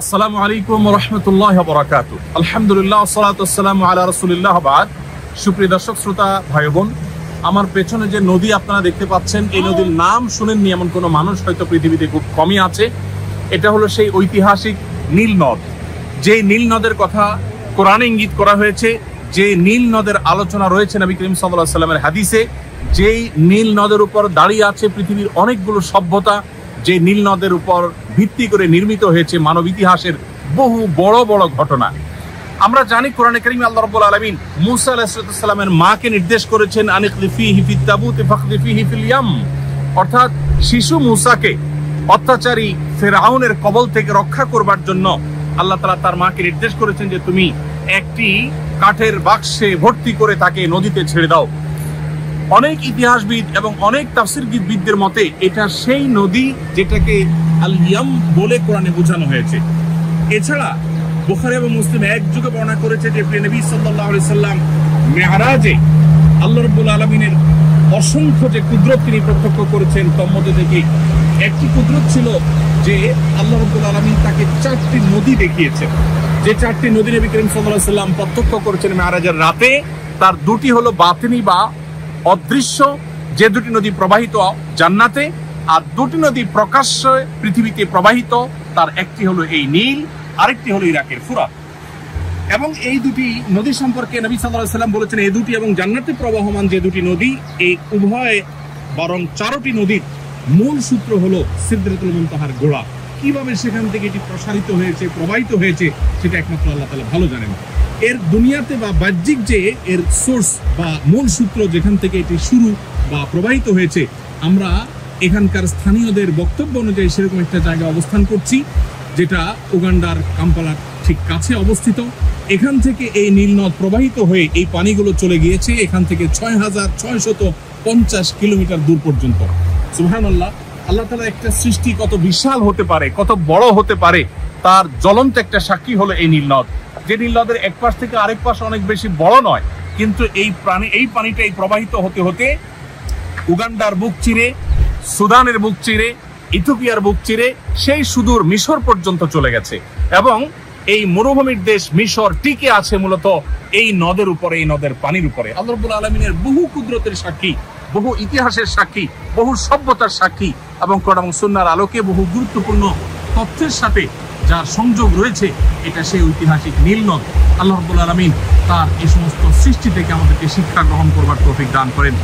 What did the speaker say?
আসসালামু আলাইকুম ওয়া রাহমাতুল্লাহি ওয়া বারাকাতুহু। আলহামদুলিল্লাহ ওয়াসসালাতু ওয়াসসালামু আলা রাসূলিল্লাহ বাদ। সুপ্রিয় দর্শক শ্রোতা ভাই বোন, আমার পেছনে যে নদী আপনারা দেখতে পাচ্ছেন, এই নদীর নাম শুনেননি এমন কোনো মানুষ হয়তো পৃথিবীতে খুব কমই আছে। এটা হলো সেই ঐতিহাসিক নীল নদ। যে নীল নদের কথা কোরআনে ইঙ্গিত করা হয়েছে, যে নীল নদের আলোচনা রয়েছে নবী করিম সাল্লাল্লাহু আলাইহি ওয়াসাল্লামের হাদিসে, যেই নীল নদের উপর দাঁড়িয়ে আছে পৃথিবীর অনেকগুলো সভ্যতা, যে নীল নদের উপর ভিত্তি করে নির্মিত হয়েছে মানব ইতিহাসের বহু বড় বড় ঘটনা। আমরা জানি কোরআনে কারীমে আল্লাহ রাব্বুল আলামিন মূসা আলাইহিস সালামের মাকে নির্দেশ করেছেন আনিকলিফিহি ফিত তাবুত ফাখলিফিহি ফিল ইয়াম, অর্থাৎ শিশু মূসাকে অত্যাচারী ফিরআউনের কবল থেকে রক্ষা করবার জন্য আল্লাহ তাআলা তার মাকে নির্দেশ করেছেন যে তুমি একটি কাঠের বাক্সে ভর্তি করে তাকে নদীতে ছেড়ে দাও। অনেক ইতিহাসবিদ এবং অনেক তাফসীরবিদদের মতে এটা সেই নদী যেটাকে আল ইয়াম বলে কোরআনে বোঝানো হয়েছে। এছাড়া বুখারী এবং মুসলিম একযোগে বর্ণনা করেছে যে প্রিয় নবী সাল্লাল্লাহু আলাইহি সাল্লাম মেরাজে আল্লাহ রাব্বুল আলামিনের অসংখ্য যে কুদরত তিনি প্রত্যক্ষ করেছেন, তার মধ্যে থেকে একটি কুদরত ছিল যে আল্লাহ রাব্বুল আলামিন তাকে 4টি নদী দেখিয়েছেন। যে 4টি নদী নবী করিম সাল্লাল্লাহু আলাইহি সাল্লাম প্রত্যক্ষ করেছেন মেরাজের রাতে, তার দুটি হলো বাতিনি বা অদৃশ্য, যে দুটি নদী প্রবাহিত জান্নাতে, আর দুটি নদী প্রকাশ্যে পৃথিবীতে প্রবাহিত। তার একটি হলো এই নীল, আরেকটি হলো ইরাকের ফুরাত। এবং এই দুটি নদী সম্পর্কে নবী সাল্লাল্লাহু আলাইহি সাল্লাম বলেছেন এই দুটি এবং জান্নাতে প্রবাহমান যে দুটি নদী, এই উভয় বরং 4টি নদীর মূল সূত্র হলো সিদরাতুল মুনতাহার গোড়া। কিভাবে সেখান থেকে এটি প্রসারিত হয়েছে, প্রবাহিত হয়েছে, সেটা একমাত্র আল্লাহ তাআলা ভালো জানেন। এর দুনিয়াতে বা বাহ্যিক যে এর সোর্স বা মূল সূত্র যেখান থেকে এটি শুরু বা প্রবাহিত হয়েছে, আমরা এখানকার স্থানীয়দের বক্তব্য অনুযায়ী সেরকম একটা জায়গায় অবস্থান করছি, যেটা উগান্ডার কাম্পালার ঠিক কাছে অবস্থিত। এখান থেকে এই নীল নদ প্রবাহিত হয়ে এই পানিগুলো চলে গিয়েছে এখান থেকে 6650 কিলোমিটার দূর পর্যন্ত। সুবহানাল্লাহ, আল্লাহ তাআলা একটা সৃষ্টি কত বিশাল হতে পারে, কত বড় হতে পারে, তার জ্বলন্ত একটা সাক্ষী হলো এই নীল নদ। যে নীল নদের এক পাশ থেকে আরেক পাশ অনেক বেশি বড় নয়, কিন্তু এই পানিটাই প্রবাহিত হতে হতে উগান্ডার বুক চিরে, সুদানের বুক চিরে, ইথিওপিয়ার বুক চিরে সেই সুদূর মিশর পর্যন্ত চলে গেছে। এবং এই মরুভূমির দেশ মিশর টিকে আছে মূলত এই নদের উপরে, এই নদের পানির উপরে। আল্লাহ রাব্বুল আলামিনের বহু কুদরতের সাক্ষী, বহু ইতিহাসের সাক্ষী, বহু সভ্যতার সাক্ষী এবং কোরআন এবং সুন্নাহর আলোকে বহু গুরুত্বপূর্ণ তথ্যের সাথে যার সংযোগ রয়েছে, এটা সেই ঐতিহাসিক নীল নদ। আল্লাহ রাব্বুল আলামিন তার এই সমস্ত সৃষ্টি থেকে আমাদেরকে শিক্ষা গ্রহণ করবার তৌফিক দান করেন।